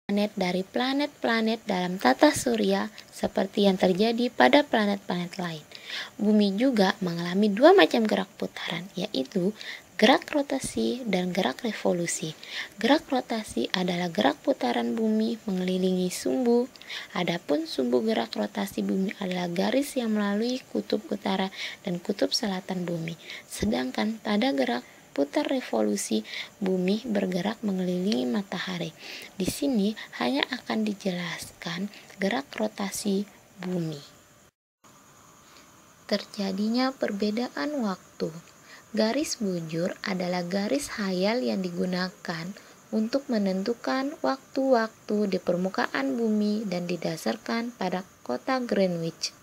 planet dari planet-planet dalam tata surya seperti yang terjadi pada planet-planet lain. Bumi juga mengalami dua macam gerak putaran, yaitu gerak rotasi dan gerak revolusi. Gerak rotasi adalah gerak putaran bumi mengelilingi sumbu. Adapun sumbu gerak rotasi bumi adalah garis yang melalui kutub utara dan kutub selatan bumi. Sedangkan pada gerak putar revolusi, bumi bergerak mengelilingi matahari. Di sini hanya akan dijelaskan gerak rotasi bumi. Terjadinya perbedaan waktu. Garis bujur adalah garis khayal yang digunakan untuk menentukan waktu-waktu di permukaan bumi dan didasarkan pada kota Greenwich.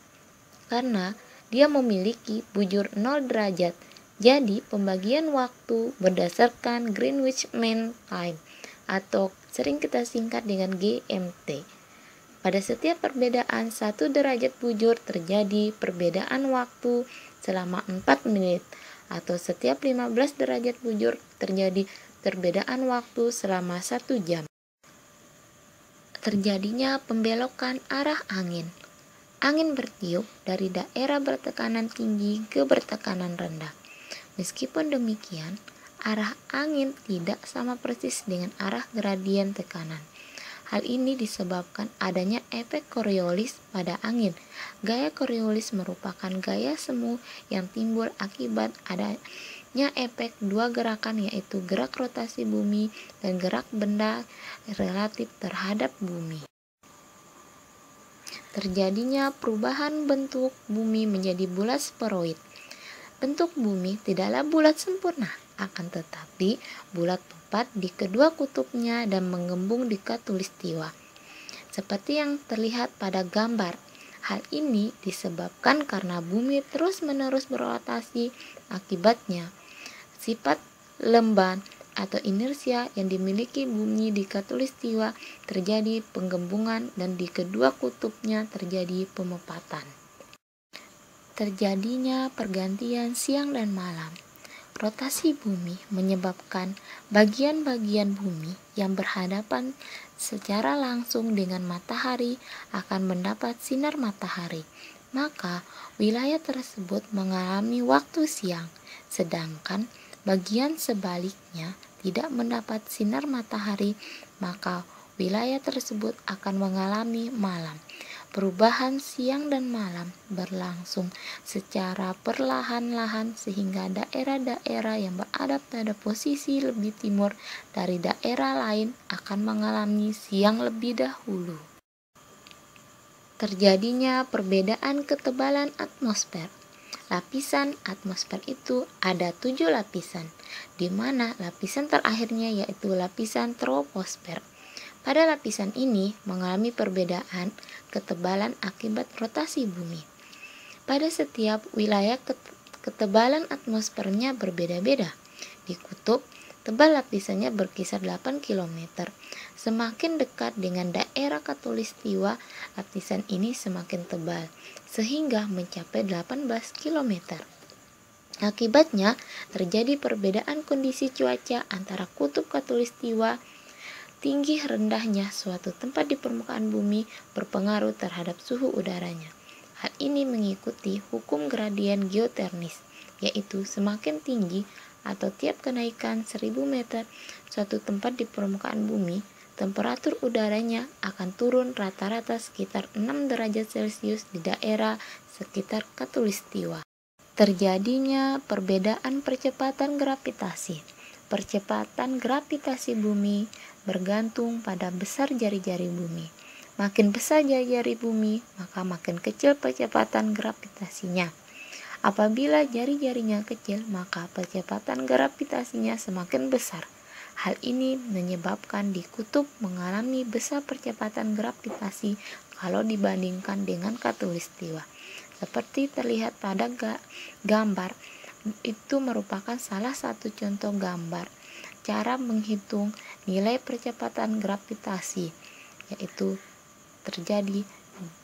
Karena dia memiliki bujur 0 derajat, jadi pembagian waktu berdasarkan Greenwich Mean Time atau sering kita singkat dengan GMT. Pada setiap perbedaan 1 derajat bujur terjadi perbedaan waktu selama 4 menit, atau setiap 15 derajat bujur terjadi perbedaan waktu selama 1 jam. Terjadinya pembelokan arah angin. Angin bertiup dari daerah bertekanan tinggi ke bertekanan rendah. Meskipun demikian, arah angin tidak sama persis dengan arah gradien tekanan. Hal ini disebabkan adanya efek Coriolis pada angin. Gaya Coriolis merupakan gaya semu yang timbul akibat adanya efek dua gerakan, yaitu gerak rotasi bumi dan gerak benda relatif terhadap bumi. Terjadinya perubahan bentuk bumi menjadi bulat spheroid. Bentuk bumi tidaklah bulat sempurna, akan tetapi bulat tepat di kedua kutubnya dan menggembung di khatulistiwa. Seperti yang terlihat pada gambar, hal ini disebabkan karena bumi terus-menerus berotasi. Akibatnya, sifat lemban atau inersia yang dimiliki bumi di khatulistiwa terjadi penggembungan dan di kedua kutubnya terjadi pemepatan. Terjadinya pergantian siang dan malam. Rotasi bumi menyebabkan bagian-bagian bumi yang berhadapan secara langsung dengan matahari akan mendapat sinar matahari. Maka wilayah tersebut mengalami waktu siang, sedangkan bagian sebaliknya tidak mendapat sinar matahari, maka wilayah tersebut akan mengalami malam. Perubahan siang dan malam berlangsung secara perlahan-lahan sehingga daerah-daerah yang berada pada posisi lebih timur dari daerah lain akan mengalami siang lebih dahulu. Terjadinya perbedaan ketebalan atmosfer. Lapisan atmosfer itu ada 7 lapisan, di mana lapisan terakhirnya yaitu lapisan troposfer. Pada lapisan ini mengalami perbedaan ketebalan akibat rotasi bumi. Pada setiap wilayah ketebalan atmosfernya berbeda-beda. Di kutub, tebal lapisannya berkisar 8 km. Semakin dekat dengan daerah khatulistiwa, lapisan ini semakin tebal, sehingga mencapai 18 km. Akibatnya, terjadi perbedaan kondisi cuaca antara kutub khatulistiwa. Tinggi rendahnya suatu tempat di permukaan bumi berpengaruh terhadap suhu udaranya. Hal ini mengikuti hukum gradien geotermis, yaitu semakin tinggi atau tiap kenaikan 1000 meter suatu tempat di permukaan bumi, temperatur udaranya akan turun rata-rata sekitar 6 derajat Celcius di daerah sekitar khatulistiwa. Terjadinya perbedaan percepatan gravitasi. Percepatan gravitasi bumi bergantung pada besar jari-jari bumi. Makin besar jari-jari bumi, maka makin kecil percepatan gravitasinya. Apabila jari-jarinya kecil, maka percepatan gravitasinya semakin besar. Hal ini menyebabkan di kutub mengalami besar percepatan gravitasi kalau dibandingkan dengan khatulistiwa. Seperti terlihat pada gambar, itu merupakan salah satu contoh gambar cara menghitung nilai percepatan gravitasi, yaitu terjadi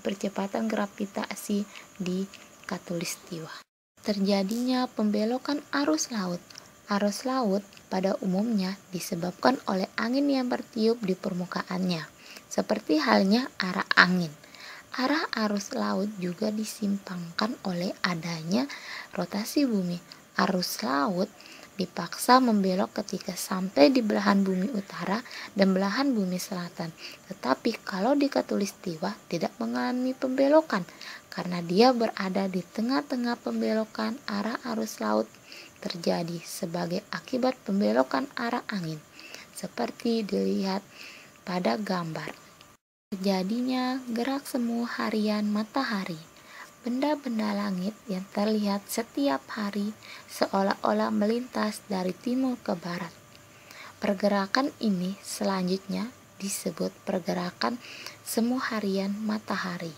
percepatan gravitasi di khatulistiwa. Terjadinya pembelokan arus laut. Arus laut pada umumnya disebabkan oleh angin yang bertiup di permukaannya. seperti halnya arah angin. Arah arus laut juga disimpangkan oleh adanya rotasi bumi. Arus laut dipaksa membelok ketika sampai di belahan bumi utara dan belahan bumi selatan. Tetapi kalau di khatulistiwa tidak mengalami pembelokan karena dia berada di tengah-tengah pembelokan arah arus laut terjadi sebagai akibat pembelokan arah angin. Seperti dilihat pada gambar. Terjadinya gerak semu harian matahari. Benda-benda langit yang terlihat setiap hari seolah-olah melintas dari timur ke barat. Pergerakan ini selanjutnya disebut pergerakan semu harian matahari.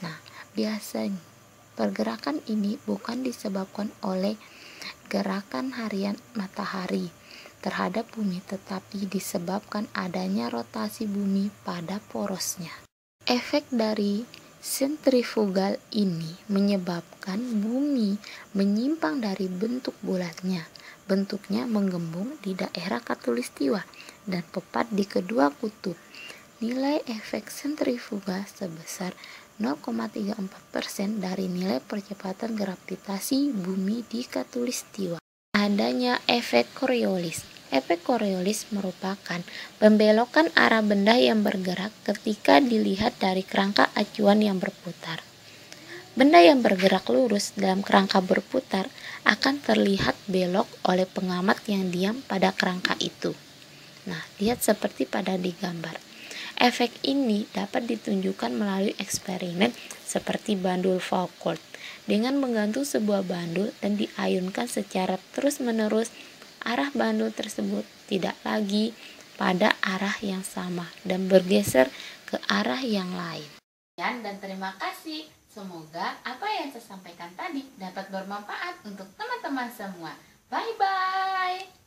Nah, biasanya pergerakan ini bukan disebabkan oleh gerakan harian matahari terhadap bumi, tetapi disebabkan adanya rotasi bumi pada porosnya. Efek dari sentrifugal ini menyebabkan bumi menyimpang dari bentuk bulatnya. Bentuknya menggembung di daerah khatulistiwa dan tepat di kedua kutub. Nilai efek sentrifugal sebesar 0,34% dari nilai percepatan gravitasi bumi di khatulistiwa. Adanya efek Coriolis. Efek Coriolis merupakan pembelokan arah benda yang bergerak ketika dilihat dari kerangka acuan yang berputar. Benda yang bergerak lurus dalam kerangka berputar akan terlihat belok oleh pengamat yang diam pada kerangka itu. Nah, lihat seperti pada di gambar. Efek ini dapat ditunjukkan melalui eksperimen seperti bandul Foucault. Dengan menggantung sebuah bandul dan diayunkan secara terus-menerus, arah bandul tersebut tidak lagi pada arah yang sama dan bergeser ke arah yang lain. Dan terima kasih. Semoga apa yang saya sampaikan tadi dapat bermanfaat untuk teman-teman semua. Bye-bye.